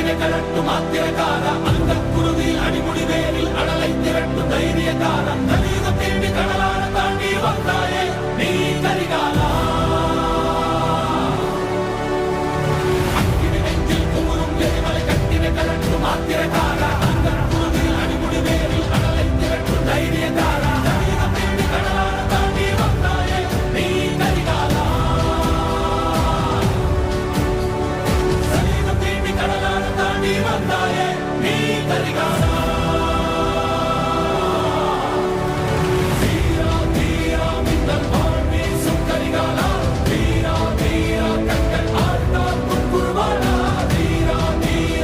கட்டின கரட்டு மாத்திரக்கார அந்த குருவில் அடிமுடி வேரில் அடலை திரட்டு தைரியக்கார கலியுகம் தேடி கடலான தாண்டி வந்தாயே நீ கரிகாலா அக்கினி நெஞ்சில் குமுறும் எரிமலை கட்டின கரட்டு மாத்திரக்கார அந்த குருவில் அடிமுடி வேரில் அடலை திரட்டு தைரியக்கார கலியுகம் தேடி கடலான தாண்டி வந்தாயே நீ கரிகாலா கலியுகம் தேடி கடலான தாண்டி வந்தாயே நீ கரிகாலா